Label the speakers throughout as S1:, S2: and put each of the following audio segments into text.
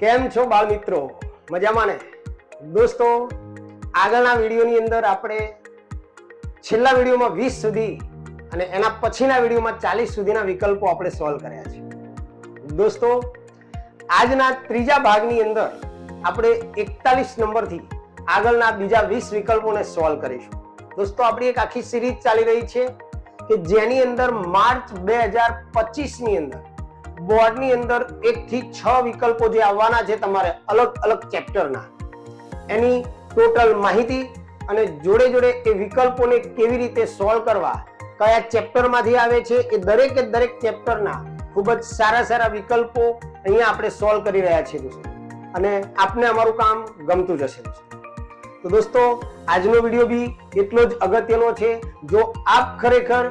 S1: કેમ છો બાળ મિત્રો? મજામાં ને? દોસ્તો, આગળના વિડીયોની અંદર આપણે છેલ્લા વિડીયોમાં 20 સુધી અને એના પછીના વિડીયોમાં 40 સુધીના વિકલ્પો આપણે સોલ્વ કર્યા છે. દોસ્તો, આજના ત્રીજા ભાગની અંદર આપણે 41 નંબરથી આગળના બીજા 20 વિકલ્પોને સોલ્વ કરીશું. દોસ્તો, આપણી એક આખી સિરીઝ ચાલી રહી છે કે જેની અંદર માર્ચ 2025 ની અંદર બોર્ડની અંદર 1 થી 6 વિકલ્પો જે આવવાના છે તમારે અલગ અલગ ચેપ્ટરના, એની ટોટલ માહિતી અને જોડે જોડે એ વિકલ્પોને કેવી રીતે સોલ્વ કરવા, કયા ચેપ્ટરમાંથી આવે છે, એ દરેકે દરેક ચેપ્ટરના ખૂબ જ સારા સારા વિકલ્પો અહીંયા આપણે સોલ્વ કરી રહ્યા છીએ દોસ્તો, અને આપને અમારું કામ ગમતું જશે દોસ્તો. તો દોસ્તો, આજનો વિડીયો બી એટલો જ અગત્યનો છે. જો આપ ખરેખર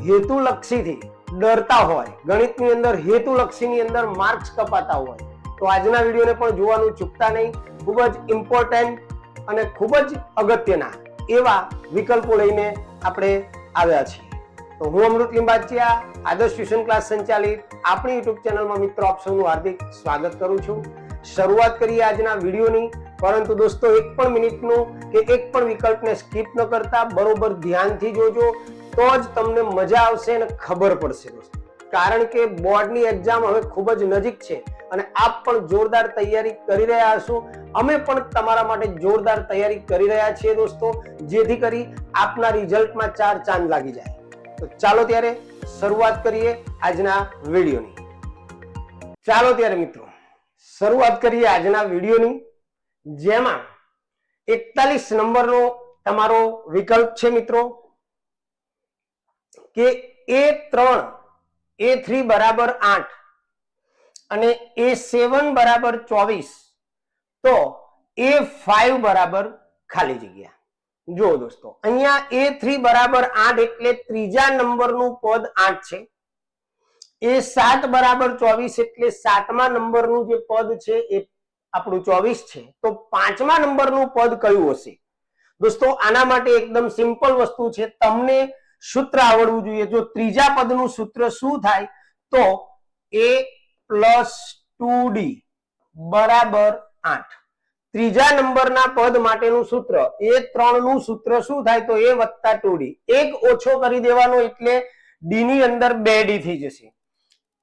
S1: હેતુલક્ષીથી ડરતા હોય, ગણિતની અંદર હેતુલક્ષીની અંદર માર્ક્સ કપાતા હોય, તો આજના વિડીયોને પણ જોવાનું ચૂકતા નહીં. ખૂબ જ ઇમ્પોર્ટન્ટ અને ખૂબ જ અગત્યના એવા વિકલ્પો લઈને આપણે આવ્યા છીએ. તો હું અમૃત લિંબાચિયા, આદર્શ ટ્યુશન ક્લાસ સંચાલિત આપણી યુટ્યુબ ચેનલમાં મિત્રો આપ સૌનું હાર્દિક સ્વાગત કરું છું. શરૂઆત કરીએ આજના વિડીયોની. પરંતુ દોસ્તો, એક પણ મિનિટનું કે એક પણ વિકલ્પને સ્કીપ ન કરતા બરોબર ધ્યાનથી જોજો, તો જ તમને મજા આવશે અને ખબર પડશે દોસ્તો. કારણ કે બોર્ડની એક્ઝામ હવે ખૂબ જ નજીક છે અને આપ પણ જોરદાર તૈયારી કરી રહ્યા હશો. અમે પણ તમારા માટે જોરદાર તૈયારી કરી રહ્યા છીએ દોસ્તો, જેથી કરી આપના રિઝલ્ટમાં 4 ચાંદ લાગી જાય. તો ચાલો ત્યારે શરૂઆત કરીએ આજના વિડીયોની. ચાલો ત્યારે મિત્રો શરૂઆત કરીએ આજના વિડીયોની, જેમાં 41 નંબરનો તમારો વિકલ્પ છે મિત્રો કે A3 બરાબર 8 અને A7 બરાબર 24, તો A5 બરાબર ખાલી જગ્યા. જો દોસ્તો, અહીંયા A3 બરાબર 8 એટલે ત્રીજા નંબરનું પદ 8 છે. A7 બરાબર 24 એટલે 7મા નંબરનું જે પદ છે એ આપણું 24 છે. તો 5મા નંબરનું પદ કયું હશે? દોસ્તો, આના માટે એકદમ સિમ્પલ વસ્તુ છે, તમને સૂત્ર આવડવું જોઈએ. જો ત્રીજા પદનું સૂત્ર શું થાય, તો A + 2D બરાબર 8. ત્રીજા નંબરના પદ માટેનું સૂત્ર, A3 નું સૂત્ર શું થાય, તો A + 2D. એક ઓછો કરી દેવાનો એટલે D ની અંદર 2D થઈ જશે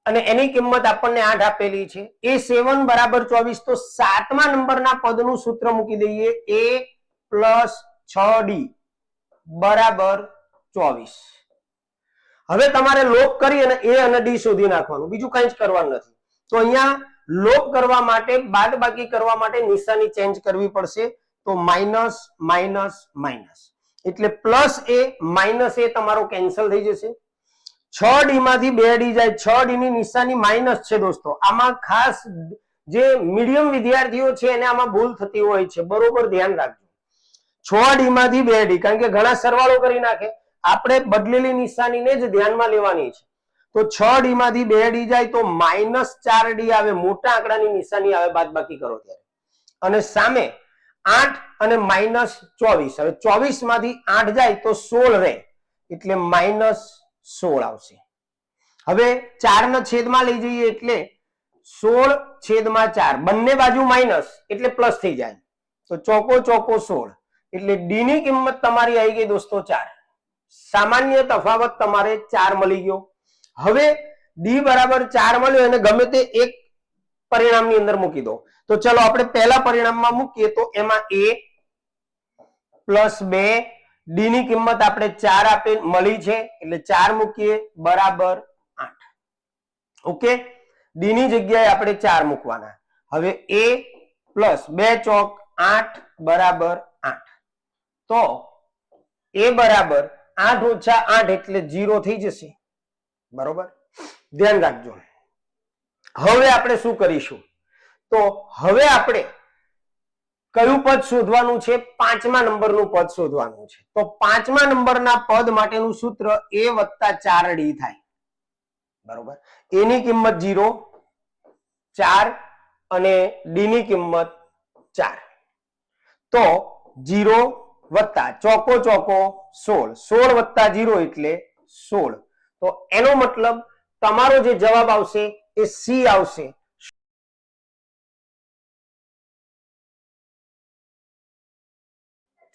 S1: અને એની કિંમત આપણને 8 આપેલી છે. A7 બરાબર 24, તો 7મા નંબરના પદનું સૂત્ર મૂકી દઈએ, A + 6D બરાબર 24. હવે તમારે લોપ કરી અને A અને D શોધી નાખવાનું, બીજું કંઈ જ કરવાનું નથી. તો અહીંયા લોપ કરવા માટે, બાદબાકી કરવા માટે નિશાની ચેન્જ કરવી પડશે. તો માઇનસ માઇનસ માઇનસ એટલે +A - A તમારો કેન્સલ થઈ જશે. 6D માંથી 2D જાય, 6D ની નિશાની માઇનસ છે દોસ્તો. આમાં ખાસ જે મીડિયમ વિદ્યાર્થીઓ છે એને આમાં ભૂલ થતી હોય છે, બરોબર ધ્યાન રાખજો. 6D માંથી 2D, કારણ કે ઘણા સરવાળો કરી નાખે, આપણે બદલેલી નિશાનીને જ ધ્યાનમાં લેવાની છે. તો 6D માંથી 2D જાય તો -4D આવે, મોટા આંકડાની નિશાની આવે બાદબાકી કરો ત્યારે. અને સામે 8 અને -24, હવે 24 માંથી 8 જાય તો 16 રહે એટલે -16 આવશે. હવે 4 ના છેદમાં લઈ જઈએ એટલે 16/4, બંને બાજુ માઇનસ એટલે પ્લસ થઈ જાય, તો ચોકો ચોકો 16 એટલે D ની કિંમત તમારી આવી ગઈ દોસ્તો 4. સામાન્ય તફાવત તમારે 4 મળી ગયો. હવે D બરાબર 4 મળ્યો અને ગમે તે એક પરિણામની અંદર મૂકી દો. તો ચલો આપણે પહેલા પરિણામમાં મૂકીએ, તો એમાં A + 2, D ની કિંમત આપણે 4 આપે મળી છે એટલે 4 મૂકીએ બરાબર 8. ઓકે, D ની જગ્યાએ આપણે 4 મૂકવાના. હવે A + 2 ચોક 8 બરાબર 8. તો A બરાબર 8 - 8 એટલે 0 થઈ જશે. બરોબર, ધ્યાન રાખજો. હવે આપણે શું કરીશું, તો હવે આપણે કયું પદ શોધવાનું છે? 5મા નંબરનું પદ શોધવાનું છે. તો 5મા નંબરના પદ માટેનું સૂત્ર A + 4D થાય. બરોબર, A ની કિંમત 0, 4 અને D ની કિંમત 4. તો 0 + ચોકો ચોકો 16, 16 + 0 એટલે 16. તો એનો મતલબ તમારો જે જવાબ આવશે એ C આવશે.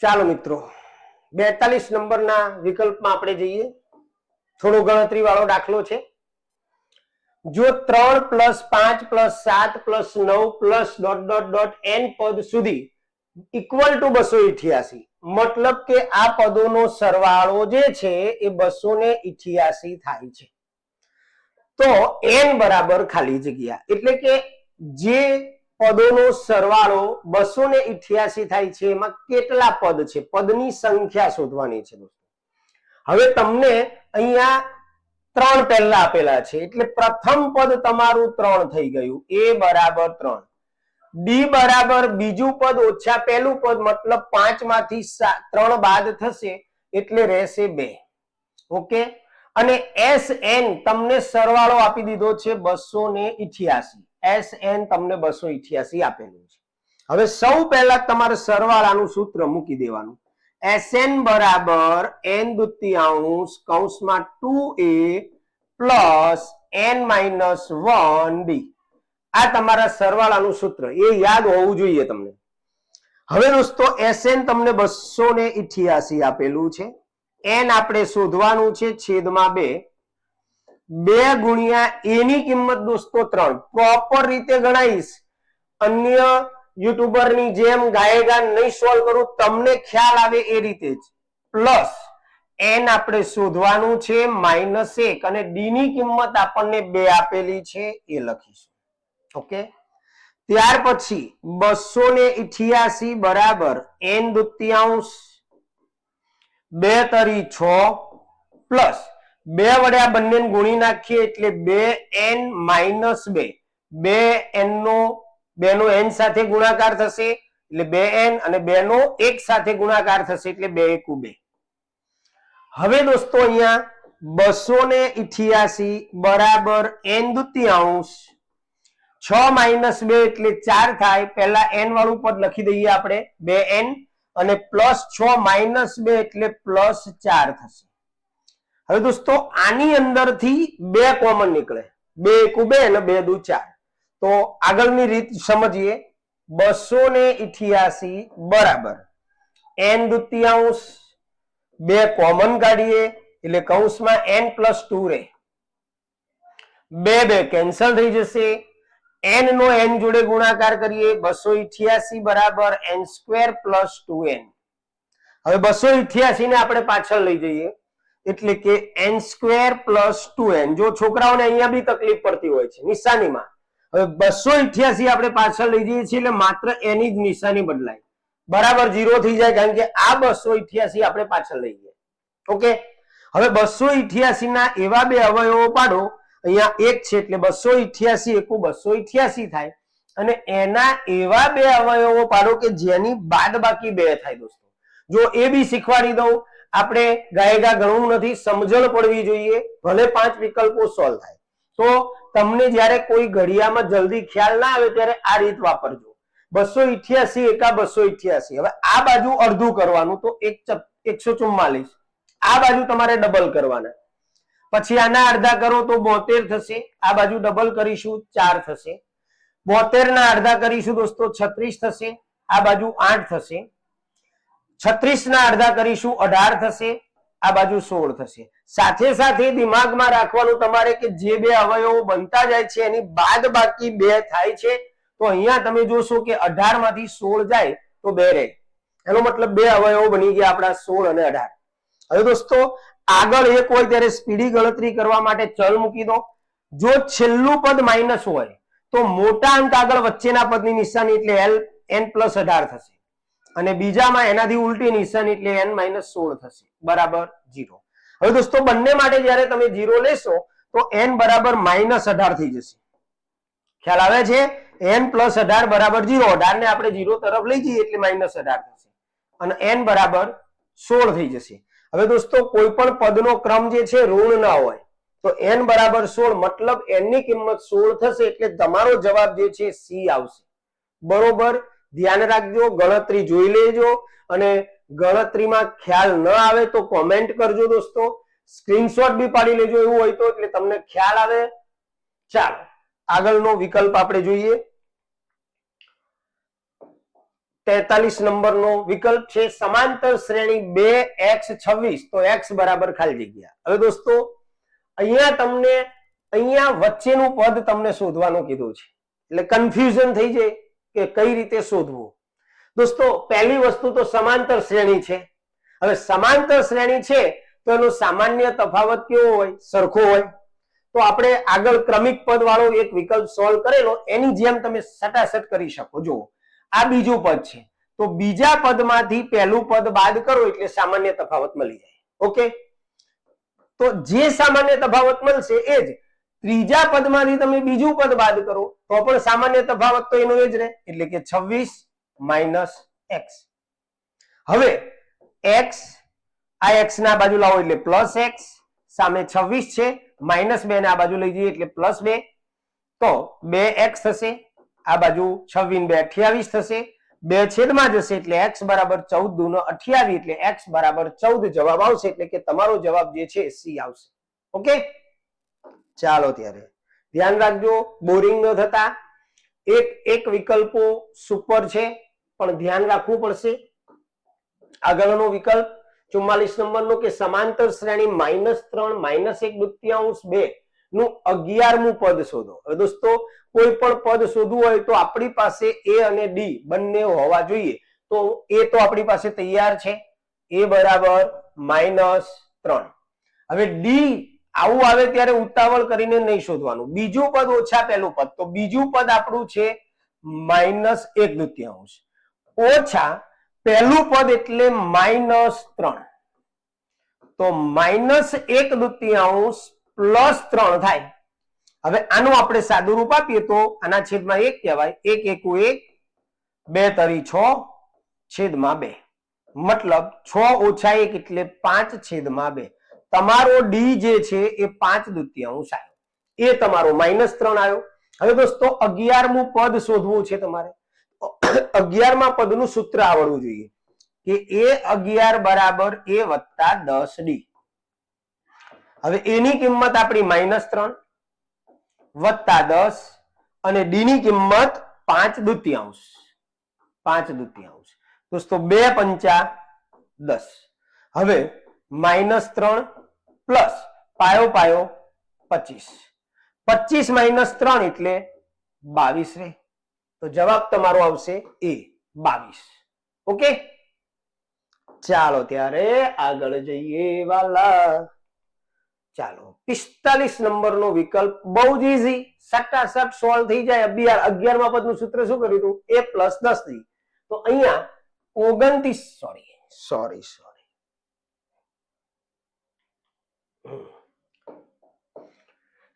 S1: ચાલો મિત્રો 42 નંબરના વિકલ્પમાં આપણે જઈએ. થોડો ગણતરી વાળો દાખલો છે. જો 3 + 5 + 7 + 9 + ... n પદ સુધી ઇક્વલ ટુ 288, મતલબ કે આ પદોનો સરવાળો જે છે એ 288 થાય છે. તો n બરાબર ખાલી જગ્યા, એટલે કે જે પદોનો સરવાળો 288 થાય છે એમાં કેટલા પદ છે, પદની સંખ્યા શોધવાની છે દોસ્તો. હવે તમને અહીંયા 3 પહેલા આપેલા છે એટલે પ્રથમ પદ તમારું 3 થઈ ગયું, a બરાબર 3. ડી બરાબર બીજું પદ ઓછા પહેલું પદ, મતલબ 5 માંથી 3 બાદ થશે એટલે રહેશે 2. ઓકે. અને Sn તમને સરવાળો આપી દીધો છે 288. Sn તમને 288 આપેલું છે. હવે સૌ પહેલા તમારે સરવાળાનું સૂત્ર મૂકી દેવાનું. Sn બરાબર n દુત્યાંશ કૌંસમાં 2a plus n minus 1d. આ તમારા સરવાળાનું સૂત્ર, એ યાદ હોવું જોઈએ તમને. હવે દોસ્તો Sn તમને 288 આપેલું છે. n આપણે શોધવાનું છે છેદમાં 2. 2 ગુણ્યા a ની કિંમત દોસ્તો 3. પ્રોપર રીતે ગણાઈશ, અન્ય યુટ્યુબરની જેમ ગાયેગા નહીં સોલ્વ કરું, તમને ખ્યાલ આવે એ રીતે જ. પ્લસ n આપણે શોધવાનું છે -1 અને d ની કિંમત આપણને 2 આપેલી છે એ લખીશું. ઓકે. ત્યાર પછી 288 બરાબર n દુત્યાંશ 2 તરી 6 પ્લસ 2 વડે આ બંનેને ગુણી નાખીએ એટલે 2n માઇનસ 2. 2n નો n સાથે ગુણાકાર થશે એટલે 2n અને 2 નો 1 સાથે ગુણાકાર થશે એટલે 2 × 2. હવે દોસ્તો અહીંયા 288 બરાબર n દુત્યાંશ 6 માઇનસ 2 એટલે 4 થાય. પહેલા n વાળું પદ લખી દઈએ આપણે, 2n અને પ્લસ 6 માઇનસ 2 એટલે પ્લસ 4 થશે. હવે દોસ્તો આની અંદરથી 2 કોમન નીકળે, 2 × 2 અને 2 × 4. તો આગળની રીત સમજીએ. 288 બરાબર n દુત્યાંશ 2 કોમન કાઢીએ એટલે કૌંસમાં n + 2 રહે, 2 કેન્સલ થઈ જશે. n નો n જોડે ગુણાકાર કરીએ, 288 બરાબર n² + 2n. હવે 288 ને આપણે પાછળ લઈ જઈએ એટલે કે n² + 2n. જો છોકરાઓને અહીંયા બી તકલીફ પડતી હોય છે નિશાનીમાં, હવે 288 આપણે પાછળ લઈ જઈએ છીએ એટલે માત્ર n જ નિશાની બદલાય, બરાબર 0 થઈ જાય, કારણ કે આ 288 આપણે પાછળ લઈ ગયા. ઓકે. હવે 288 ના એવા બે અવયવો પાડો, અહીંયા 1 છે એટલે 288 × 288 થાય, અને એના એવા બે અવયવો પાડો કે જેની બાદબાકી 2 થાય દોસ્તો. જો એ બી શીખવાડી દઉં, આપણે ગાયેગા ગણવું નથી, સમજણ પડવી જોઈએ, ભલે 5 વિકલ્પો સોલ્વ થાય. તો તમને જ્યારે કોઈ ઘડિયામાં જલ્દી ખ્યાલ ના આવે ત્યારે આ રીત વાપરજો. 288 એકા 288. હવે આ બાજુ અડધું કરવાનું તો 144, આ બાજુ તમારે ડબલ કરવાના, પછી આના અડધા કરો તો 72 થશે, આ બાજુ ડબલ કરીશું 4 થશે. 72 ના અડધા કરીશું દોસ્તો 36 થશે, આ બાજુ 8 થશે. 36 ના અડધા કરીશું 18 થશે, આ બાજુ 16 થશે. સાથે સાથે દિમાગમાં રાખવાનું તમારે કે જે બે અવયવો બનતા જાય છે એની બાદ બાકી 2 થાય છે. તો અહીંયા તમે જોશો કે 18 માંથી 16 જાય તો 2 રહે, એનો મતલબ 2 અવયવો બની ગયા આપણા 16 અને 18. હવે દોસ્તો આગળ એક હોય ત્યારે સ્પીડી ગણતરી કરવા માટે ચલ મૂકી દો. જો છેલ્લું પદ માઇનસ હોય તો મોટા અંક આગળ વચ્ચેના પદની નિશાની એટલે n + 18 થશે, અને બીજામાં એનાથી ઉલટી નિશાની એટલે n - 16 થશે, બરાબર 0. હવે દોસ્તો બંને માટે જ્યારે તમે 0 લેશો તો n બરાબર -18 થઈ જશે. ખ્યાલ આવે છે? n + 18 બરાબર 0. 18 ને આપણે 0 તરફ લઈ જઈએ એટલે -18 થશે, અને n બરાબર 16 થઈ જશે. હવે દોસ્તો કોઈ પણ પદનો ક્રમ જે છે ઋણ ના હોય તો n બરાબર 16, મતલબ n ની કિંમત 16 થશે, એટલે તમારો જવાબ જે છે C આવશે. બરોબર ધ્યાન રાખજો, ગણતરી જોઈ લેજો, અને ગણતરીમાં ખ્યાલ ન આવે તો કોમેન્ટ કરજો દોસ્તો, સ્ક્રીનશોટ બી પાડી લેજો એવું હોય તો, એટલે તમને ખ્યાલ આવે. ચાલો આગળનો વિકલ્પ આપણે જોઈએ. 43 નંબરનો વિકલ્પ છે સમાંતર શ્રેણી 2x26 તો x બરાબર ખાલી જગ્યા. હવે દોસ્તો અહીંયા તમને અહીંયા વચ્ચેનું પદ તમને શોધવાનું કીધું છે એટલે કન્ફ્યુઝન થઈ જાય કે કઈ રીતે શોધવું. દોસ્તો પહેલી વસ્તુ તો સમાંતર શ્રેણી છે. હવે સમાંતર શ્રેણી છે તો એનો સામાન્ય તફાવત કેવો હોય? સરખો હોય. તો આપણે આગળ ક્રમિક પદ વાળો એક વિકલ્પ સોલ્વ કરેલો એની જેમ તમે સટાસટ કરી શકો. જુઓ આ બીજું પદ છે તો બીજા પદમાંથી પહેલું પદ બાદ કરો એટલે સામાન્ય તફાવત મળી જાય. ઓકે, તો જે સામાન્ય તફાવત મળશે એ જ ત્રીજા પદમાંથી તમે બીજું પદ બાદ કરો તો પણ સામાન્ય તફાવત તો એનો એ જ રહે એટલે કે 26 - x. હવે x આ x ના બાજુ લાવો એટલે +x, સામે 26 છે, -2 ને આ બાજુ લઈ જઈએ એટલે +2 તો 2x થશે. આ બાજુ 26 ને 2 28 થશે. 2 છેદમાં જશે એટલે x બરાબર 14 દૂનો 28 એટલે x બરાબર 14 જવાબ આવશે એટલે કે તમારો જવાબ જે છે C આવશે. ઓકે, ચાલો ત્યારે ધ્યાન રાખજો બોરિંગ ન થતા. એક વિકલ્પો સુપર છે પણ ધ્યાન રાખવું પડશે. આગળનો વિકલ્પ 44 નંબરનો કે સમાંતર શ્રેણી -3 -1/2 નું 11મું પદ શોધો. હવે દોસ્તો કોઈ પણ પદ શોધવું હોય તો આપણી પાસે a અને d બંને હોવા જોઈએ. તો a તો આપણી પાસે તૈયાર છે, a બરાબર -3. હવે d આવું આવે ત્યારે ઉતાવળ કરીને નહીં શોધવાનું. બીજું પદ ઓછા પહેલું પદ તો બીજું પદ આપણું છે -1/2 ઓછા પહેલું પદ એટલે -3 તો -1/2 +3 થાય. હવે આનું આપણે સાદું રૂપ આપીએ તો આના છેદમાં 1 કહેવાય. 1 × 1 2 × 6 છેદમાં 2 મતલબ 6 - 1 એટલે 5 છેદમાં 2. તમારો ડી જે છે એ 5/2 આવ્યો, એ તમારો -3 આવ્યો. હવે દોસ્તો 11મું પદ શોધવું છે તમારે. 11મા પદનું સૂત્ર આવડવું જોઈએ કે a11 બરાબર a + 10d. હવે એની કિંમત આપણી -3 + 10 અને ડી ની કિંમત 5/2. દોસ્તો 2 × 5 = 10. હવે -3 પ્લસ પાયો 25. 25 - 3 એટલે 22 રહે. તો જવાબ તમારો આવશે A 22. ઓકે, ચાલો ત્યારે આગળ જઈએ વાલા. ચાલો 45 નંબરનો વિકલ્પ બહુ જ ઈઝી, સટાસટ સોલ્વ થઈ જાય. 11મા પદનું સૂત્ર શું કર્યું હતું? a + 10d. તો અહીંયા 29 સોરી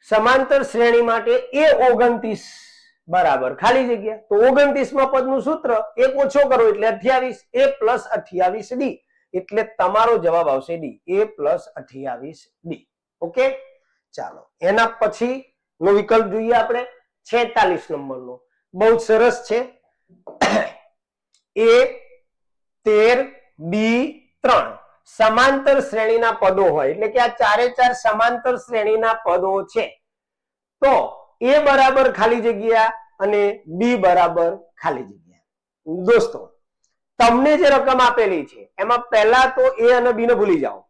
S1: સમાંતર શ્રેણી માટે a29 બરાબર ખાલી જગ્યા. તો 29મા પદનું સૂત્ર 1 ઓછો કરો એટલે 28, a + 28d એટલે તમારો જવાબ આવશે d, a + 28d. ઓકે, ચાલો એના પછી નો વિકલ્પ જોઈએ આપણે 46 નંબરનો. બહુ સરસ છે. a13b3 સમાંતર શ્રેણીના પદો હોય એટલે કે આ ચારે ચાર સમાંતર શ્રેણીના પદો છે તો a બરાબર ખાલી જગ્યા અને b બરાબર ખાલી જગ્યા. દોસ્તો તમને જે રકમ આપેલી છે એમાં પહેલા તો a અને b ને ભૂલી જાઓ.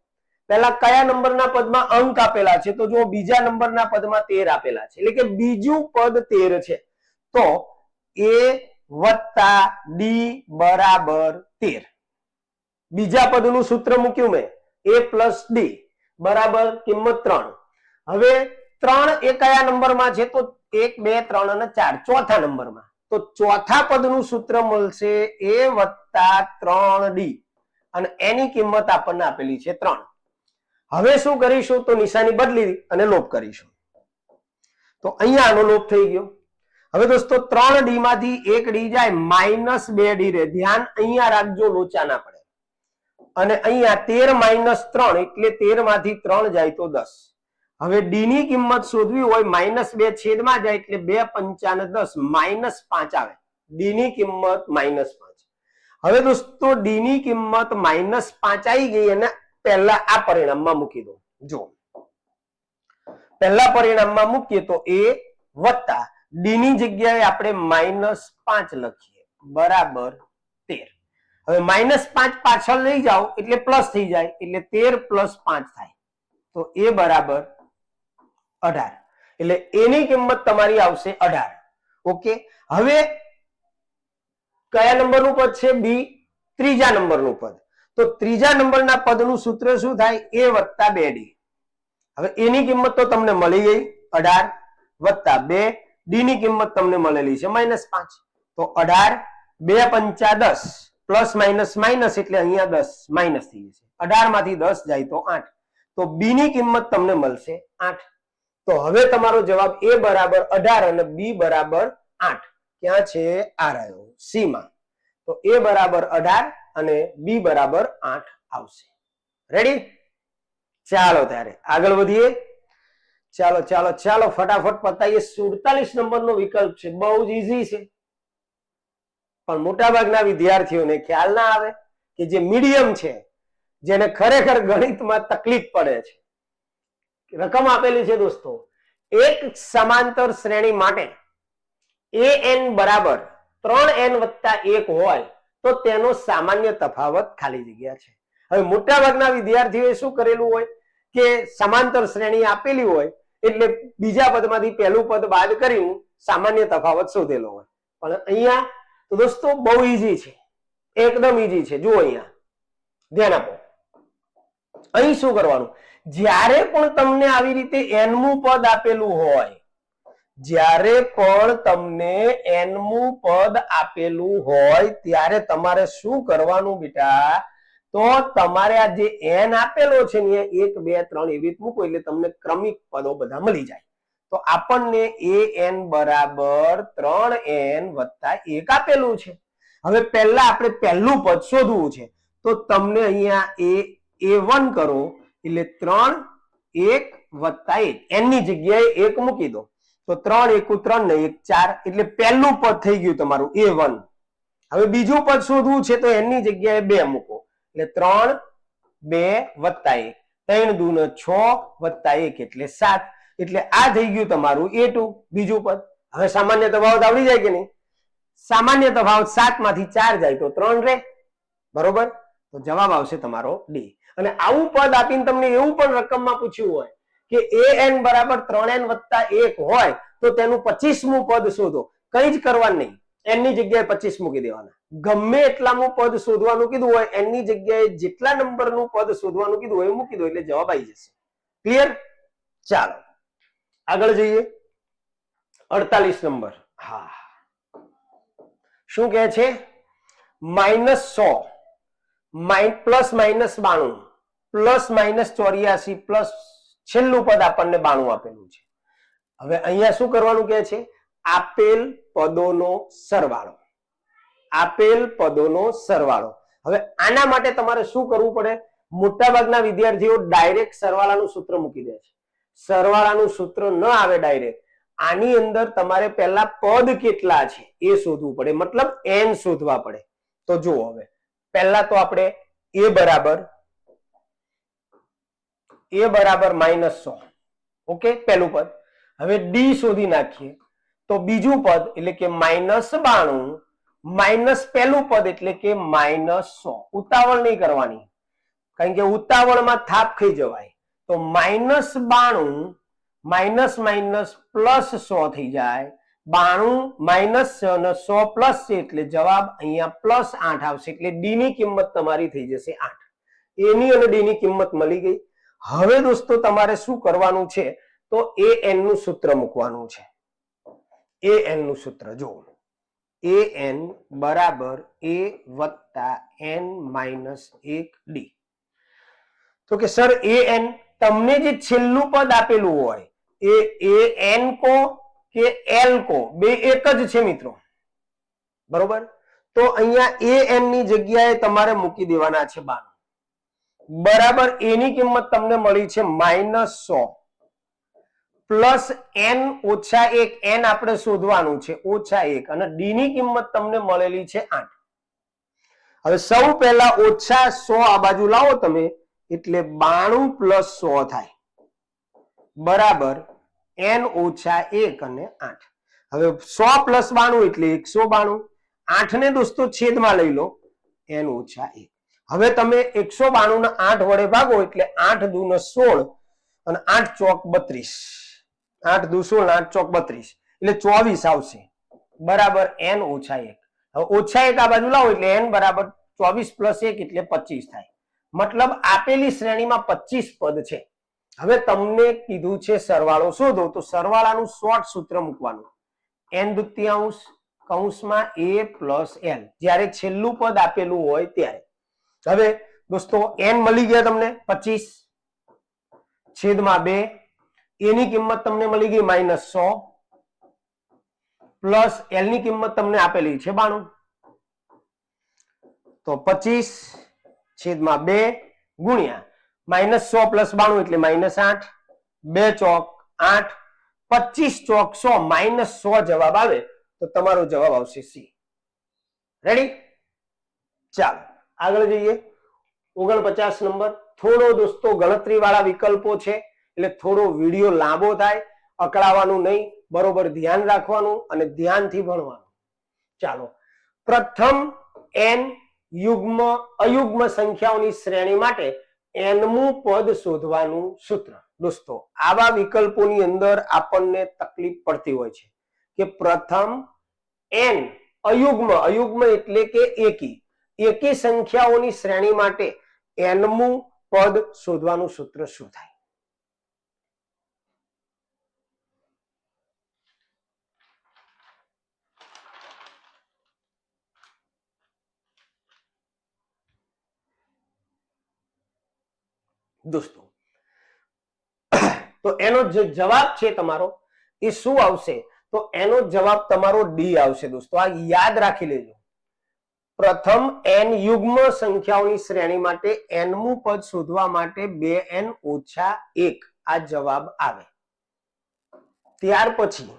S1: પહેલા કયા નંબરના પદમાં અંક આપેલા છે? તો જો બીજા નંબરના પદમાં 13 આપેલા છે એટલે કે બીજું પદ 13 છે તો a + d બરાબર 13. બીજા પદનું સૂત્ર મૂક્યું મેં, a + d બરાબર કિંમત 3. હવે 3 એ કયા નંબરમાં છે? તો 1 2 3 અને 4 ચોથા નંબરમાં. તો ચોથા પદનું સૂત્ર મળશે a + 3d અને એની કિંમત આપણને આપેલી છે 3. હવે શું કરીશું? તો નિશાની બદલી અને લોપ કરીશું. તો અહીંયા આનો લોપ થઈ ગયો. હવે દોસ્તો 3d માંથી 1d જાય -2d રહે. ધ્યાન અહીંયા રાખજો, લોચા ના પડે. અને અહીંયા 13 - 3 એટલે 13 માંથી 3 જાય તો 10. હવે d ની કિંમત શોધવી હોય -2 છેદમાં જાય એટલે 2 × 5 = 10 -5 આવે. d ની કિંમત -5. હવે દોસ્તો d ની કિંમત -5 આવી ગઈ અને પહેલા આ પરિણામમાં મૂકી દો. જો પહેલા પરિણામમાં મૂકીએ તો a + d ની જગ્યાએ આપણે -5 લખીએ બરાબર 13. હવે -5 પાછળ લઈ જાઓ એટલે પ્લસ થઈ જાય, એટલે 13 + 5 થાય, તો એ બરાબર 18. એટલે એની કિંમત તમારી આવશે 18. ઓકે, હવે કયા નંબરનું પદ છે? બી, ત્રીજા નંબરનું પદ. તો ત્રીજા નંબરના પદનું સૂત્ર શું થાય? a + 2d. હવે એની કિંમત તો તમને મળી ગઈ 18 + 2, ડી ની કિંમત તમને મળેલી છે -5. તો 18 2 5 10, પ્લસ માઇનસ માઇનસ એટલે અહીંયા 10 માઇનસ થઈ જશે. 18 માંથી 10 જાય તો 8. તો બી ની કિંમત તમને મળશે 8. તો હવે તમારો જવાબ a બરાબર 18 અને બી બરાબર 8 ક્યાં છે? આ રહ્યો સી માં. તો a બરાબર 18 અને બી બરાબર 8 આવશે. રેડી? ચાલો ત્યારે આગળ વધીએ. ચાલો ચાલો ચાલો ફટાફટ પતાઈએ. 47 નંબરનો વિકલ્પ છે, બહુ જ ઈઝી છે, પણ મોટાભાગના વિદ્યાર્થીઓને ખ્યાલ ના આવે કે જે મીડિયમ છે, જેને ખરેખર ગણિતમાં તકલીફ પડે છે. રકમ આપેલી છે દોસ્તો, એક સમાંતર શ્રેણી માટે an બરાબર 3n + 1 હોય તો તેનો સામાન્ય તફાવત ખાલી જગ્યા છે. હવે મોટાભાગના વિદ્યાર્થીઓએ શું કરેલું હોય કે સમાંતર શ્રેણી આપેલી હોય એટલે બીજા પદમાંથી પહેલું પદ બાદ કરીને સામાન્ય તફાવત શોધેલો હોય. પણ અહીંયા તો દોસ્તો બહુ ઈઝી છે, એકદમ ઈઝી છે. જુઓ અહીંયા ધ્યાન આપો. અહીં શું કરવાનું? જ્યારે પણ તમને આવી રીતે n-મું પદ આપેલું હોય, જ્યારે પણ તમને n-મું પદ આપેલું હોય ત્યારે તમારે શું કરવાનું બેટા? તો તમારે આ જે n આપેલો છે ને 1 2 3 એવી રીતે મૂકો એટલે તમને ક્રમિક પદો બધા મળી જાય. તો આપણને an બરાબર 3n + 1 આપેલું છે. હવે પહેલા આપણે પહેલું પદ શોધવું છે, તો તમને અહીંયા a1 કરો એટલે 3 1 + 1 n ની જગ્યાએ 1 મૂકી દો તો 3 1 3 ને 1 4 એટલે પહેલું પદ થઈ ગયું તમારું a1. હવે બીજું પદ શોધવું છે તો n ની જગ્યાએ 2 મૂકો એટલે 3 2 + 1 3 2 ને 6 + 1 એટલે 7. એટલે આ થઈ ગયું તમારું a2 બીજું પદ. હવે સામાન્ય તફાવત આવડી જાય કે નહીં? સામાન્ય તફાવત 7 માંથી 4 જાય તો 3 રહે, બરોબર? તો જવાબ આવશે તમારો ડી. અને આવું પદ આપીને તમને એવું પણ રકમમાં પૂછ્યું હોય કે an બરાબર 3n + 1 હોય તો તેનું 25મું પદ શોધો. કંઈ જ કરવાનું નહીં, n ની જગ્યાએ 25 મૂકી દેવાના. ગમે એટલાનું પદ શોધવાનું કીધું હોય, n ની જગ્યાએ જેટલા નંબરનું પદ શોધવાનું કીધું હોય મૂકી દો એટલે જવાબ આવી જશે. ક્લિયર? ચાલો આગળ જઈએ. 48 નંબર. હા, શું કહે છે? -100 plus minus 92 plus minus 84 plus છેલ્લું પદ આપણને 92 આપેલું છે. હવે અહીંયા શું કરવાનું કહે છે? આપેલ પદોનો સરવાળો. આપેલ પદોનો સરવાળો. હવે આના માટે તમારે શું કરવું પડે? મોટાભાગના વિદ્યાર્થીઓ ડાયરેક્ટ સરવાળાનું સૂત્ર મૂકી દે છે. સરવાળાનું સૂત્ર ન આવે ડાયરેક્ટ. આની અંદર તમારે પહેલા પદ કેટલા છે એ શોધવું પડે, મતલબ n શોધવા પડે. તો જુઓ, હવે પહેલા તો આપણે a બરાબર -100, ઓકે, પહેલું પદ. હવે ડી શોધી નાખીએ તો બીજું પદ એટલે કે -92 માઇનસ પહેલું પદ એટલે કે -100. ઉતાવળ નહીં કરવાની, કારણ કે ઉતાવળમાં થાપ ખાઈ જવાય. તો -92 માઇનસ માઇનસ પ્લસ 100 થઈ જાય. 92 માઇનસ અને 100 પ્લસ છે એટલે જવાબ અહીંયા +8 આવશે. એટલે ડી ની કિંમત તમારી થઈ જશે 8. એ ની અને ડી ની કિંમત મળી ગઈ. હવે દોસ્તો તમારે શું કરવાનું છે? તો an નું સૂત્ર મૂકવાનું છે. an નું સૂત્ર જો, an બરાબર a + n - 1d. તો કે સર an તમને જે છેલ્લું પદ આપેલું હોય એ an કો કે l કો બે એક જ છે મિત્રો, બરોબર? તો અહીંયા an ની જગ્યાએ તમારે મૂકી દેવાના છે 92 બરાબર. એની કિંમત તમને મળી છે -100 પ્લસ n ઓછા 1, n આપણે શોધવાનું છે -1, અને ડી ની કિંમત તમને મળેલી છે 8. હવે સૌ પહેલા -100 આ બાજુ લાવો તમે એટલે 92 + 100 થાય બરાબર n ઓછા 1 અને 8. હવે 100 + 92 એટલે 192. 8 ને દોસ્તો છેદમાં લઈ લો n ઓછા 1. હવે તમે 192 ને 8 વડે ભાગો એટલે 8 દુ ને 16 અને 8 ચોક 32. 8 દુ 16 8 ચોક 32 એટલે 24 આવશે બરાબર n ઓછા 1. હવે ઓછા 1 આ બાજુ લાવો એટલે n બરાબર 24 પ્લસ 1 એટલે 25 થાય. મતલબ આપેલી શ્રેણીમાં 25 પદ છે. હવે તમને કીધું છે સરવાળો શોધો, તો સરવાળાનું શોર્ટ સૂત્ર મૂકવાનું n દુત્યાંશ કૌંસમાં a પ્લસ l, જ્યારે છેલ્લું પદ આપેલું હોય ત્યારે. હવે દોસ્તો n મળી ગયા તમને 25 છેદમાં 2, એની કિંમત તમને મળી ગઈ -100 પ્લસ l ની કિંમત તમને આપેલી છે 92, તો 25 છેદમાં 2 ગુણ્યા -100 પ્લસ 92 એટલે -8, 2 ચોક 8, 25 ચોક 100 -100 જવાબ આવે તો તમારો જવાબ આવશે C. રેડી? ચાલો આગળ જઈએ. 49 નંબર. થોડો દોસ્તો ગણતરી વાળા વિકલ્પો છે એટલે થોડો વિડીયો લાંબો થાય, અકળાવાનું નહીં, બરોબર ધ્યાન રાખવાનું અને ધ્યાનથી ભણવાનું. ચાલો, પ્રથમ n યુગ્મ અયુગ્મ સંખ્યાઓની શ્રેણી માટે nમું પદ શોધવાનું સૂત્ર. દોસ્તો આવા વિકલ્પોની અંદર આપણને તકલીફ પડતી હોય છે કે પ્રથમ n અયુગ્મ એટલે કે એકી સંખ્યાઓની શ્રેણી માટે nમું પદ શોધવાનું સૂત્ર શું થાય? દોસ્તો તો એનો જે જવાબ છે તમારો એ શું આવશે? તો એનો જવાબ તમારો ડી આવશે. દોસ્તો આ યાદ રાખી લેજો. પ્રથમ n યુગ્મ સંખ્યાઓની શ્રેણી માટે nમું પદ શોધવા માટે 2n ઓછા 1 આ જવાબ આવે. ત્યાર પછી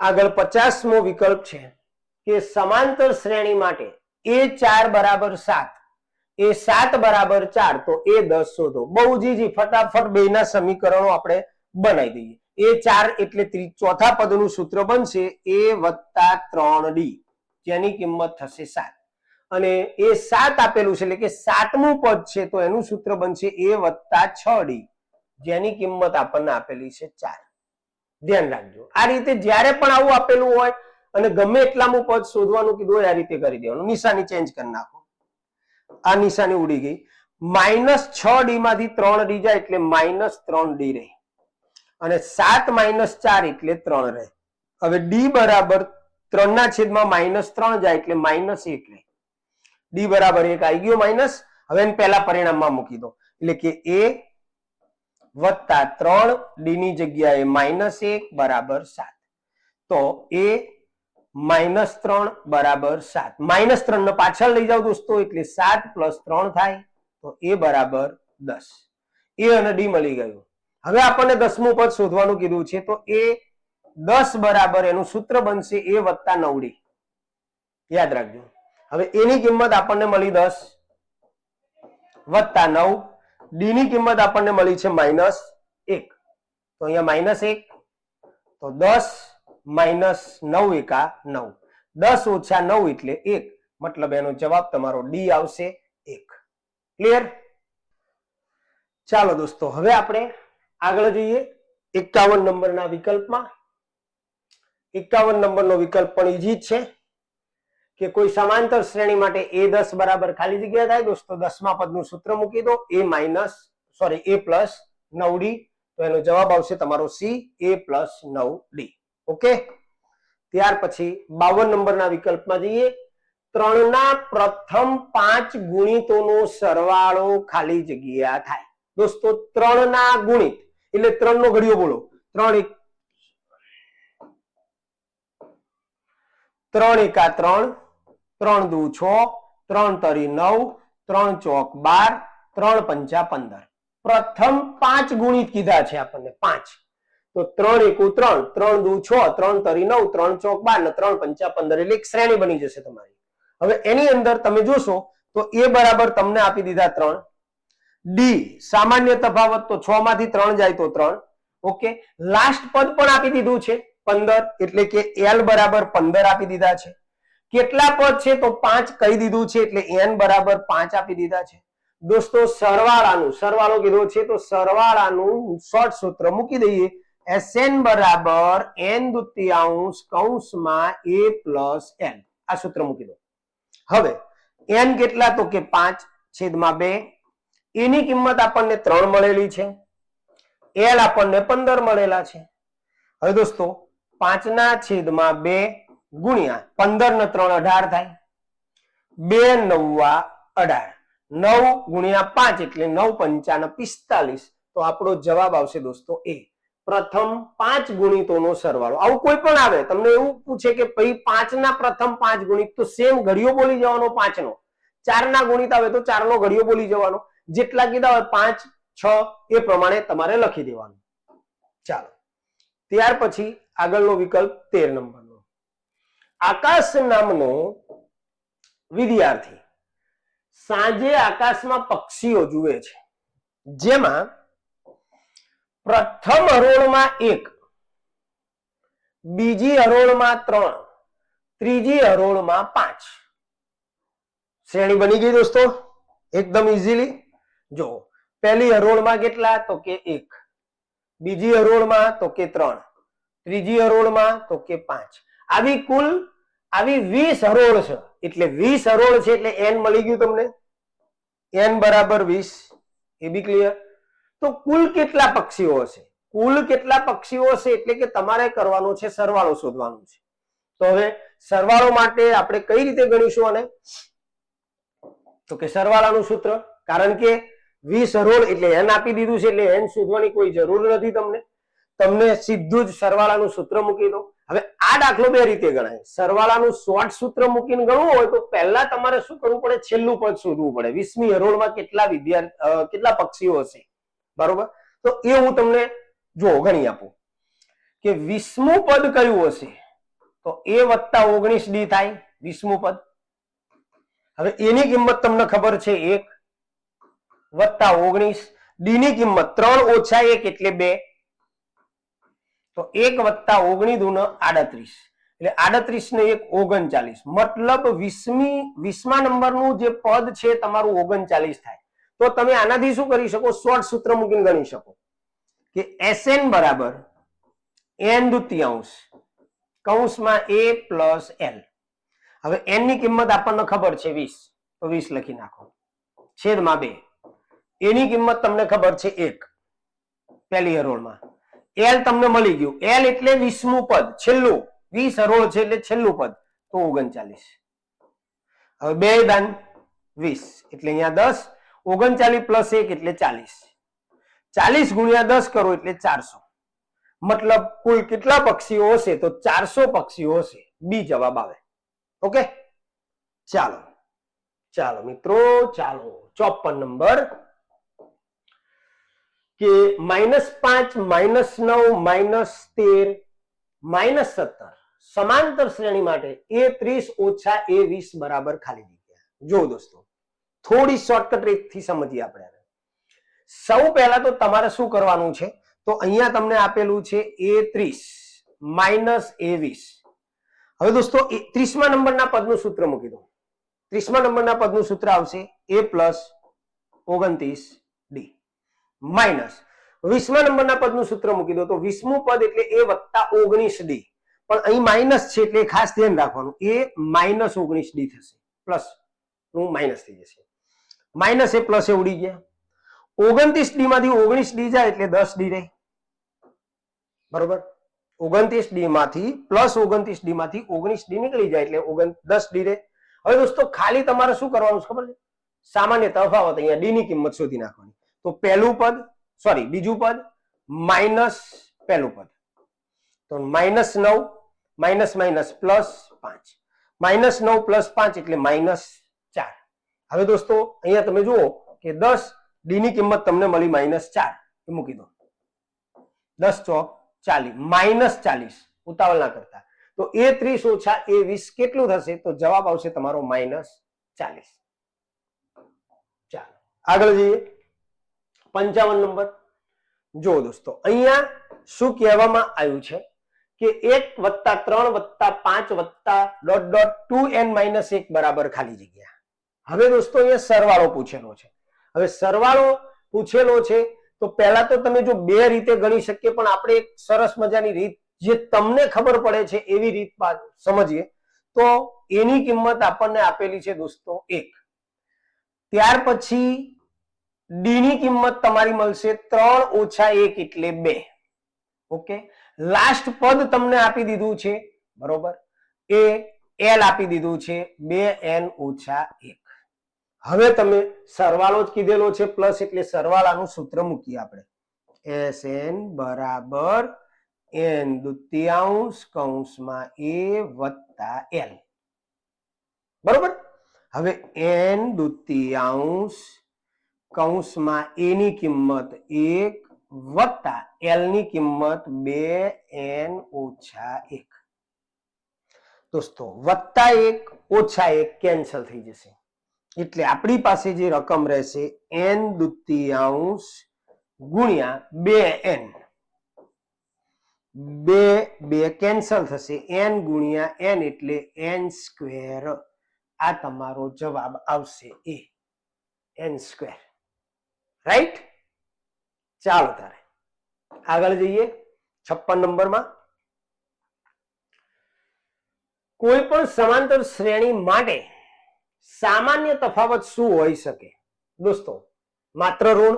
S1: આગળ 50મો વિકલ્પ છે કે સમાંતર શ્રેણી માટે a4 બરાબર 7, a7 બરાબર 4, તો a10 શોધો. બહુ જ ઈઝી, ફટાફટ બેના સમીકરણો આપણે બનાવી દઈએ. a4 એટલે ચોથા પદનું સૂત્ર બનશે a + 3d, જેની કિંમત થશે 7, અને a7 આપેલું છે એટલે કે 7મું પદ છે તો એનું સૂત્ર બનશે a + 6d, જેની કિંમત આપણને આપેલી છે 4. ધ્યાન રાખજો. આ રીતે જ્યારે પણ આવું આપેલું હોય અને ગમે એટલામું પદ શોધવાનું કીધું હોય આ રીતે કરી દેવાનું. નિશાની ચેન્જ કરી નાખો. આ નિશાની ઉડી ગઈ. -6d માંથી 3d જાય એટલે -3d રહે, અને 7 - 4 એટલે 3 રહે. હવે d બરાબર 3 ના છેદમાં -3 જાય એટલે -1 રહે. d બરાબર 1 આવી ગયો માઇનસ. હવે એને પહેલા પરિણામમાં મૂકી દો એટલે કે a + 3d ની જગ્યાએ -1 બરાબર 7. તો a -3 બરાબર 7. -3 ને પાછળ લઈ જાઓ દોસ્તો એટલે 7 + 3 થાય, તો a બરાબર 10. a અને d મળી ગયું. હવે આપણને 10મું પદ શોધવાનું કીધું છે તો એ 10 બરાબર એનું સૂત્ર બનશે a + 9d. યાદ રાખજો. હવે એની કિંમત આપણને મળી 10 + 9, d ની કિંમત આપણને મળી છે -1, તો અહીંયા -1, તો 10 - 9 એકા 9, 10 ઓછા 9 એટલે 1, મતલબ એનો જવાબ તમારો ડી આવશે 1. ક્લિયર? ચાલો દોસ્તો હવે આપણે આગળ જઈએ 51 નંબરના વિકલ્પમાં. 51 નંબરનો વિકલ્પ પણ ઈઝી જ છે કે કોઈ સમાંતર શ્રેણી માટે a10 બરાબર ખાલી જગ્યા થાય. દોસ્તો 10મા પદનું સૂત્ર મૂકી દો a પ્લસ 9d, તો એનો જવાબ આવશે તમારો C, a plus 9d. Okay. ત્યાર પછી 52 નંબરના વિકલ્પમાં જઈએ. 3 ના પ્રથમ 5 ગુણિતોનો સરવાળો ખાલી જગ્યા થાય. દોસ્તો 3 ના ગુણિત એટલે 3 નો ઘડિયો બોલો. 3 એકા 3, 3 દુ 6, 3 તરી 9, 3 ચોક 12, 3 પંચા 15. પ્રથમ 5 ગુણિત કીધા છે આપણને 5, તો 3 એકુ 3, 3 દુ 6, 3 તરી 9, 3 ચોક 12 ને 3 પંચા 15 એટલે એક શ્રેણી બની જશે તમારી. હવે એની અંદર તમે જોશો તો a બરાબર તમને આપી દીધા 3, d સામાન્ય તફાવત તો 6 માંથી 3 જાય તો 3. ઓકે. લાસ્ટ પદ પણ આપી દીધું છે 15, એટલે કે l બરાબર 15 આપી દીધા છે. કેટલા પદ છે તો 5 કહી દીધું છે એટલે n બરાબર 5 આપી દીધા છે દોસ્તો સરવાળો કીધો છે તો સરવાળાનું શોર્ટ સૂત્ર મૂકી દઈએ Sn બરાબર n દુત્યાંશ કૌંસમાં a પ્લસ n આ સૂત્ર મૂકી દો હવે n કેટલા તો કે 5 છેદમાં 2 એની કિંમત આપણને 3 મળેલી છે l આપણને 15 મળેલા છે હવે દોસ્તો 5 ના છેદમાં 2 ગુણ્યા 15 ને 3 18 થાય 2 નવા 18 9 ગુણ્યા 5 એટલે 9 પંચાને 45 તો આપણો જવાબ આવશે દોસ્તો એ પ્રથમ 5 ગુણિતોનો સરવાળો આવું કોઈ પણ આવે તમને એવું પૂછે કે ભાઈ 5 ના પ્રથમ 5 ગુણિત તો સેમ ઘડિયો બોલી જવાનો 5 નો 4 ના ગુણિત આવે તો 4 નો ઘડિયો બોલી જવાનો જેટલા કીધા હોય 5 6 એ પ્રમાણે તમારે લખી દેવાનું ચાલો ત્યાર પછી આગળનો વિકલ્પ 13 નંબરનો આકાશ નામનો વિદ્યાર્થી સાંજે આકાશમાં પક્ષીઓ જુએ છે જેમાં પ્રથમ હરોળમાં 1 બીજી હરોળમાં 3 ત્રીજી હરોળમાં 5 શ્રેણી બની ગઈ દોસ્તો એકદમ ઇઝીલી જો પહેલી હરોળમાં કેટલા તો કે 1 બીજી હરોળમાં તો કે 3 ત્રીજી હરોળમાં તો કે 5 આવી કુલ આવી 20 હરોળ છે એટલે 20 હરોળ છે એટલે n મળી ગયું તમને n બરાબર 20 એ બી ક્લિયર તો કુલ કેટલા પક્ષીઓ હશે કુલ કેટલા પક્ષીઓ હશે એટલે કે તમારે કરવાનો છે સરવાળો શોધવાનો છે તો હવે સરવાળો માટે આપણે કઈ રીતે ગણીશું આને તો કે સરવાળાનું સૂત્ર કારણ કે 20 હરોળ એટલે n આપી દીધું છે એટલે n શોધવાની કોઈ જરૂર નથી તમને સીધું જ સરવાળાનું સૂત્ર મૂકી દો હવે આ દાખલો બે રીતે ગણાય સરવાળાનું શોર્ટ સૂત્ર મૂકીને ગણવું હોય તો પહેલા તમારે શું કરવું પડે છેલ્લું પદ શોધવું પડે 20મી હરોળમાં કેટલા પક્ષીઓ હશે બરોબર તો એ હું તમને જો ગણી આપું કે 20મું પદ કયું હશે તો a વત્તા 19 d થાય 20મું પદ હવે એની કિંમત તમને ખબર છે 1 વત્તા 19 ડી ની કિંમત 3 ઓછા 1 એટલે 2 તો 1 વત્તા 19 દૂનો 38 એટલે 38 ને 1 39 મતલબ 20મા નંબરનું જે પદ છે તમારું 39 થાય તો તમે આનાથી શું કરી શકો શોર્ટ સૂત્ર મૂકીને ગણી શકો કે Sn બરાબર n દુત્યાંશ કૌંસમાં a પ્લસ l હવે n ની કિંમત આપણને ખબર છે 20 તો 20 લખી નાખો છેદમાં 2 એની કિંમત તમને ખબર છે 1 પહેલી હરોળમાં l તમને મળી ગયું l એટલે 20મું પદ છેલ્લું 20 હરોળ છે એટલે છેલ્લું પદ તો 39 હવે 2 દાન 20 એટલે અહીંયા 10 39 પ્લસ 1 એટલે 40 40 ગુણ્યા 10 કરો એટલે 400 મતલબ કુલ કેટલા પક્ષીઓ હશે તો 400 પક્ષીઓ હશે બી જવાબ આવે ઓકે ચાલો મિત્રો ચાલો 54 નંબર કે -5 -9 -13 -17 સમાંતર શ્રેણી માટે a30 ઓછા a20 બરાબર ખાલી જગ્યા જો દોસ્તો થોડી શોર્ટકટ રીતથી સમજીએ આપણે સૌ પહેલા તો તમારે શું કરવાનું છે તો અહીંયા તમને આપેલું છે a30 માઇનસ a20 હવે દોસ્તો 30મા નંબરના પદનું સૂત્ર મૂકી દો 30મા નંબરના પદનું સૂત્ર આવશે a પ્લસ 29d માઇનસ 20મા નંબરના પદનું સૂત્ર મૂકી દો તો 20મું પદ એટલે a વત્તા 19d પણ અહીં માઇનસ છે એટલે ખાસ ધ્યાન રાખવાનું a માઇનસ 19d થશે પ્લસ નું માઇનસ થઈ જશે માઇનસ એ પ્લસ એ ઉડી ગયા 29d માંથી 19d જાય એટલે 10d રહે બરોબર 29d માંથી પ્લસ 29d માંથી 19d નીકળી જાય એટલે 10d રહે હવે દોસ્તો ખાલી તમારે શું કરવાનું ખબર છે સામાન્ય તફાવત અહીંયા d ની કિંમત શોધી નાખવાની તો પહેલું પદ સોરી બીજું પદ માઇનસ પહેલું પદ તો -9 માઇનસ માઇનસ પ્લસ 5 -9 પ્લસ 5 એટલે -4 હવે દોસ્તો અહીંયા તમે જુઓ કે 10 d ની કિંમત તમને મળી -4 એ મૂકી દો 10 ચોક 40 -40 ઉતાવળ ના કરતા તો a30 ઓછા a20 કેટલું થશે તો જવાબ આવશે તમારો -40 ચાલો આગળ જઈએ 55 નંબર જો દોસ્તો અહીંયા શું કહેવામાં આવ્યું છે કે 1 + 3 + 5 + ... 2n - 1 બરાબર ખાલી જગ્યા. હવે દોસ્તો અહીંયા સરવાળો પૂછેલો છે. હવે સરવાળો પૂછેલો છે તો પહેલા તો તમે જો બે રીતે ગણી શકીએ, પણ આપણે એક સરસ મજાની રીત જે તમને ખબર પડે છે એવી રીત સમજીએ તો એની કિંમત આપણને આપેલી છે દોસ્તો 1. ત્યાર પછી ડી ની કિંમત તમારી મળશે 3 - 1 એટલે 2. ઓકે, લાસ્ટ પદ તમને આપી દીધું છે બરોબર, એ એલ આપી દીધું છે 2n - 1. હવે તમે સરવાળો જ કીધેલો છે પ્લસ એટલે સરવાળાનું સૂત્ર મૂકીએ આપણે. SN બરાબર n દુત્યાંશ કૌંસમાં a વત્તા l. બરોબર. હવે n દુત્યાંશ કૌંસમાં a ની કિંમત 1 વત્તા l ની કિંમત 2n - 1. દોસ્તો +1 -1 કેન્સલ થઈ જશે એટલે આપણી પાસે જે રકમ રહેશે n દુત્યાંશ ગુણ્યા 2n. 2 કેન્સલ થશે, n ગુણ્યા n એટલે n². આ તમારો જવાબ આવશે એ n². રાઈટ? ચાલો તારે આગળ જઈએ 56 નંબરમાં. કોઈ પણ સમાંતર શ્રેણી માટે સામાન્ય તફાવત શું હોઈ શકે? દોસ્તો માત્ર ઋણ,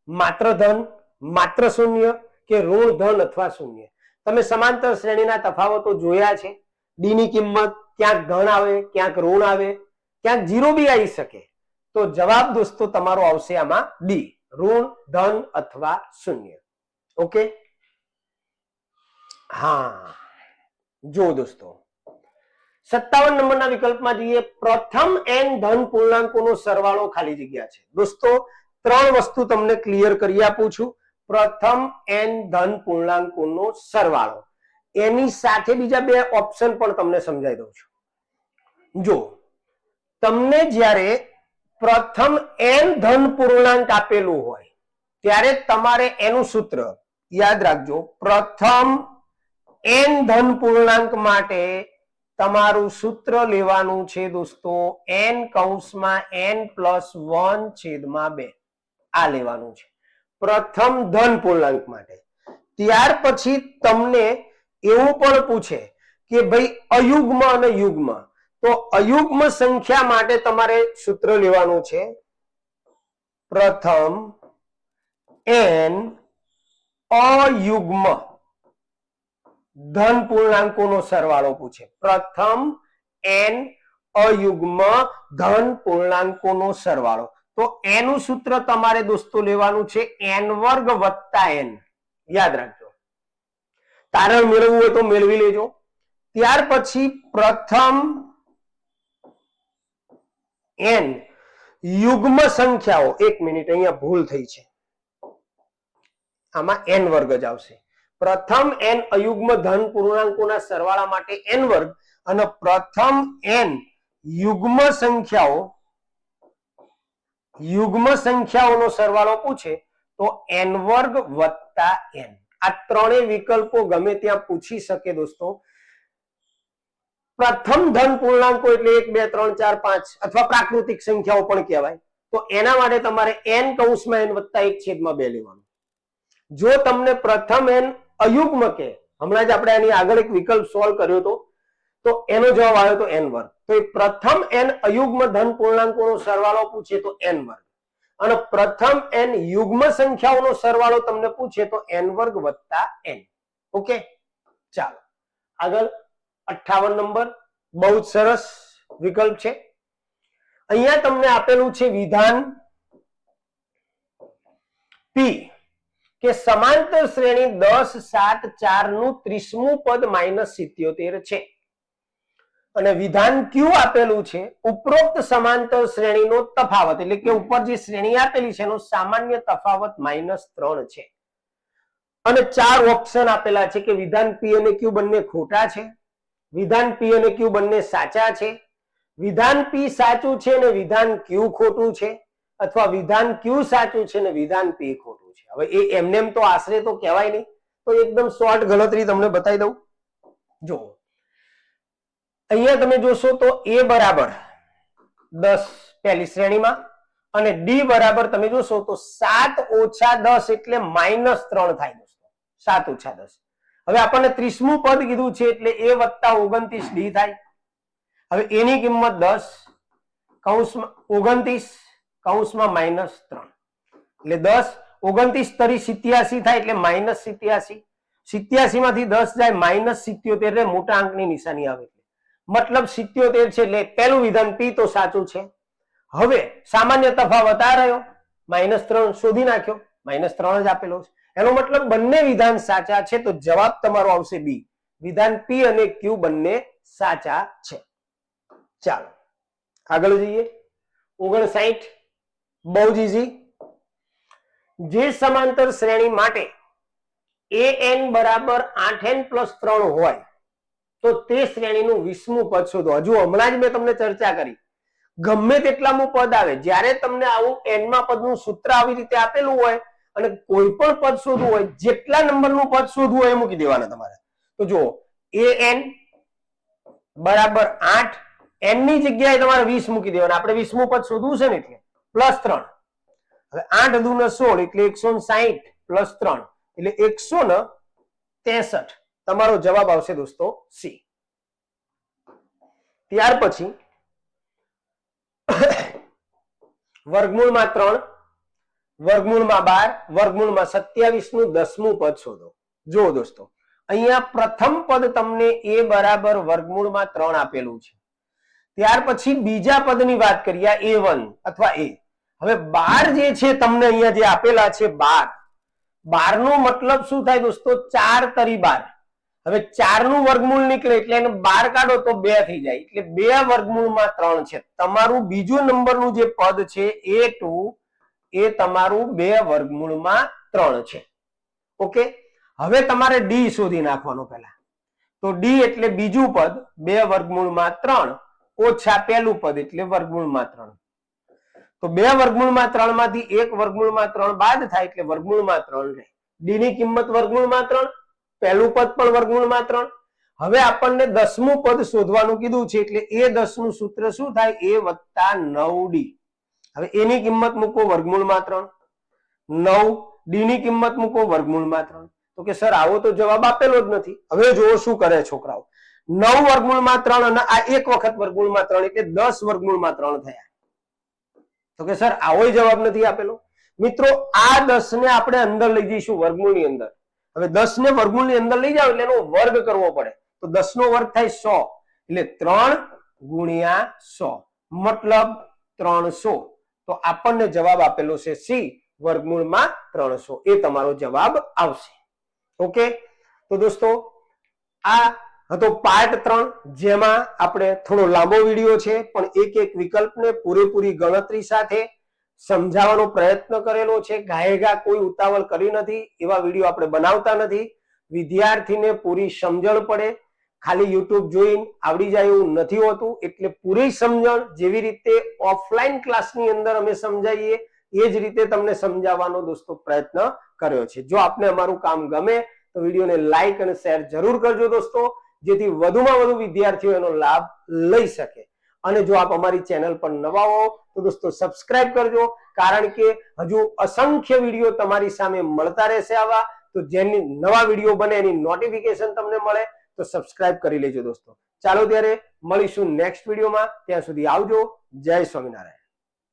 S1: માત્ર ધન, માત્ર શૂન્ય કે ઋણ ધન અથવા શૂન્ય? તમે સમાંતર શ્રેણીના તફાવતો જોયા છે. ડી ની કિંમત ક્યાંક ધન આવે, ક્યાંક ઋણ આવે, ક્યાંક 0 બી આવી શકે. તો જવાબ દોસ્તો તમારો આવશે આમાં ડી, ઋણ ધન અથવા શૂન્ય. ઓકે, હા જો દોસ્તો 57 નંબરના વિકલ્પમાં જઈએ. પ્રથમ n ધન પૂર્ણાંકોનો સરવાળો ખાલી જગ્યા છે. દોસ્તો 3 વસ્તુ તમને ક્લિયર કરી આપું છું. પ્રથમ n ધન પૂર્ણાંકોનો સરવાળો, એની સાથે બીજા 2 ઓપ્શન પણ તમને સમજાવી દઉં છું. જો તમને જ્યારે પ્રથમ n ધન પૂર્ણાંક આપેલું હોય ત્યારે તમારે એનું સૂત્ર યાદ રાખજો. પ્રથમ n ધન પૂર્ણાંક માટે તમારું સૂત્ર લેવાનું છે દોસ્તો n કૌંસમાં n + 1/2. આ લેવાનું છે પ્રથમ ધન પૂર્ણાંક માટે. ત્યાર પછી તમને એવું પણ પૂછે કે ભાઈ અયુગ્મ અને યુગ્મ, તો અયુગ્મ સંખ્યા માટે તમારે સૂત્ર લેવાનું છે પ્રથમ n અયુગ્મ ધન પૂર્ણાંકોનો સરવાળો પૂછે. પ્રથમ n અયુગ્મ ધન પૂર્ણાંકોનો સરવાળો, તો એનું સૂત્ર તમારે દોસ્તો લેવાનું છે n² + n. યાદ રાખજો, તારણ મેળવવું હોય તો મેળવી લેજો. ત્યાર પછી પ્રથમ n યુગ્મ સંખ્યાઓ, 1 મિનિટ અહીંયા ભૂલ થઈ છે, આમાં n² જ આવશે. પ્રથમ n અયુગ્મ ધન પૂર્ણાંકોના સરવાળા માટે n² અને પ્રથમ n યુગ્મ સંખ્યાઓનો સરવાળો પૂછે તો n² + n. આ ત્રણેય વિકલ્પો ગમે ત્યાં પૂછી શકે દોસ્તો. પ્રથમ ધન પૂર્ણાંકો એટલે 1 2 3 4 5 અથવા પ્રાકૃતિક સંખ્યાઓ પણ કહેવાય, તો એના માટે તમારે n કૌંસમાં n + 1/2 લેવાનું. જો તમને પ્રથમ n અયુગ્મ કે, હમણાં જ આપણે આની આગળ એક વિકલ્પ સોલ્વ કર્યો હતો તો એનો જવાબ આવ્યો તો n². તો એ પ્રથમ n અયુગ્મ ધન પૂર્ણાંકોનો સરવાળો પૂછે તો n², અને પ્રથમ n યુગ્મ સંખ્યાઓનો સરવાળો તમને પૂછે તો n² + n. ઓકે, ચાલો આગળ 58 નંબર. બહુ જ સરસ વિકલ્પ છે. અહીંયા તમને આપેલું છે વિધાન પી કે સમાંતર શ્રેણી 10 7 4 નું 30મું પદ -77 છે, અને વિધાન ક્યુ આપેલું છે ઉપરોક્ત સમાંતર શ્રેણીનો તફાવત, એટલે કે ઉપર જે શ્રેણી આપેલી છે એનો સામાન્ય તફાવત -3 છે, અને 4 ઓપ્શન આપેલા છે કે વિધાન પી અને ક્યુ બંને ખોટા છે, વિધાન પી અને ક્યુ બંને સાચા છે, વિધાન પી સાચું છે અને વિધાન ક્યુ ખોટું છે, અથવા વિધાન ક્યુ સાચું છે અને વિધાન પી ખોટું છે. હવે એ એમને તો આશરે તો કહેવાય નહીં, તો એકદમ શોર્ટ ગણતરી તમને બતાવી દઉં. જો અહીંયા તમે જોશો તો a બરાબર 10 પહેલી શ્રેણીમાં અને d બરાબર તમે જોશો તો 7 ઓછા 10 એટલે -3 થાય દોસ્તો. 7 ઓછા 10. હવે આપણને 30મું પદ કીધું છે એટલે a વત્તા 29 d થાય. હવે a ની કિંમત 10 કૌંસમાં 29 કૌંસમાં -3 એટલે 10 29 તરી 87 થાય એટલે -87. 87 માંથી 10 જાય -77 એટલે મોટા અંકની નિશાની આવે. મતલબ 77 છે એટલે પહેલું વિધાન p તો સાચું છે. હવે સામાન્ય તફાવત આ રહ્યો -3 શોધી નાખ્યો, -3 જ આપેલો છે. એનો મતલબ બંને વિધાન સાચા છે તો જવાબ તમારો આવશે બી. વિધાન p અને q બંને સાચા છે. ચાલો આગળ જઈએ. 59 બહુ જ ઈઝી. જે સમાંતર શ્રેણી માટે an બરાબર 8n + 3 હોય તો તે શ્રેણીનું 20મું પદ શોધો. હજુ હમણાં જ મેં તમને ચર્ચા કરી, ગમે તેટલામું પદ આવે, જ્યારે તમને આવું n પદનું સૂત્ર આવી રીતે આપેલું હોય અને કોઈ પણ પદ શોધવું હોય, જેટલા નંબરનું પદ શોધવું હોય એ મૂકી દેવાના તમારે. તો જુઓ an બરાબર 8, n ની જગ્યાએ તમારે 20 મૂકી દેવાના. આપણે 20મું પદ શોધવું છે ને એટલે +3. હવે 8 દુ 16 એટલે 160 + 3 એટલે 163. તમારો જવાબ આવશે દોસ્તો સી. ત્યાર પછી વર્ગમૂળમાં 3, વર્ગમૂળમાં 12, વર્ગમૂળમાં 27 નું 10મું પદ શોધો. જુઓ દોસ્તો અહીંયા પ્રથમ પદ તમને a બરાબર વર્ગમૂળમાં 3 આપેલું છે. ત્યાર પછી બીજા પદની વાત કરીએ a1 અથવા a. હવે 12 જે છે તમને અહીંયા જે આપેલા છે 12 નો મતલબ શું થાય દોસ્તો? 4 તરી 12. હવે 4 નું વર્ગમૂળ નીકળે એટલે એને 12 કાઢો તો 2 થઈ જાય એટલે 2 વર્ગમૂળમાં 3 છે. તમારું બીજો નંબરનું જે પદ છે a2 એ તમારું 2 વર્ગમૂળમાં 3 છે. ઓકે, હવે તમારે d શોધી નાખવાનો પહેલા. તો d એટલે બીજું પદ 2 વર્ગમૂળમાં 3 ઓછા પહેલું પદ એટલે વર્ગમૂળમાં 3. તો 2 વર્ગમૂળમાં 3 માંથી 1 વર્ગમૂળમાં 3 બાદ થાય એટલે વર્ગમૂળમાં 3 રહે. d ની કિંમત વર્ગમૂળમાં 3, પહેલું પદ પણ વર્ગમૂળમાં 3. હવે આપણને 10મું પદ શોધવાનું કીધું છે એટલે a10 નું સૂત્ર શું થાય? a + 9d. હવે a ની કિંમત મૂકો વર્ગમૂળમાં 3, 9 d ની કિંમત મૂકો વર્ગમૂળમાં 3. તો કે સર આવો તો જવાબ આપેલો જ નથી. હવે જુઓ શું કરે છોકરાઓ. 9 વર્ગમૂળમાં 3 અને આ એક વખત વર્ગમૂળમાં 3 એટલે 10 વર્ગમૂળમાં 3 થયા. તો કે સર આવો જવાબ નથી આપેલો. મિત્રો આ 10 ને આપણે અંદર લઈ જઈશું વર્ગમૂળની અંદર. હવે 10 ને વર્ગમૂળની અંદર લઈ જાવ એટલે એનો વર્ગ કરવો પડે. તો 10 નો વર્ગ થાય 100 એટલે 3 ગુણ્યા 100 મતલબ 300. તો આપણને જવાબ આપેલો છે સી વર્ગમૂળમાં 300. એ તમારો જવાબ આવશે. ઓકે, તો દોસ્તો આ હતો પાર્ટ 3, જેમાં આપણે થોડો લાંબો વિડીયો છે પણ એક એક વિકલ્પને પૂરેપૂરી ગણતરી સાથે સમજાવવાનો પ્રયત્ન કરેલો છે. ગાયેગા કોઈ ઉતાવળ કરી નથી, એવા વિડીયો આપણે બનાવતા નથી. વિદ્યાર્થીને પૂરી સમજણ પડે, ખાલી યુટ્યુબ જોઈને આવડી જાય એવું નથી હોતું. એટલે પૂરી સમજણ જેવી રીતે ઓફલાઈન ક્લાસની અંદર અમે સમજાવીએ એ જ રીતે તમને સમજાવવાનો દોસ્તો પ્રયત્ન કર્યો છે. જો આપને અમારું કામ ગમે તો વિડીયોને લાઈક અને શેર જરૂર કરજો દોસ્તો, જેથી વધુમાં વધુ વિદ્યાર્થીઓ એનો લાભ લઈ શકે. અને જો આપ અમારી ચેનલ પર નવા હો તો દોસ્તો સબસ્ક્રાઇબ કરજો, કારણ કે હજુ અસંખ્ય વિડીયો તમારી સામે મળતા રહેશે આવા. તો જેની નવા વિડીયો બને એની નોટિફિકેશન તમને મળે તો સબસ્ક્રાઇબ કરી લેજો દોસ્તો. ચાલો ત્યારે મળીશું નેક્સ્ટ વિડીયોમાં. ત્યાં સુધી આવજો. જય સ્વામિનારાયણ.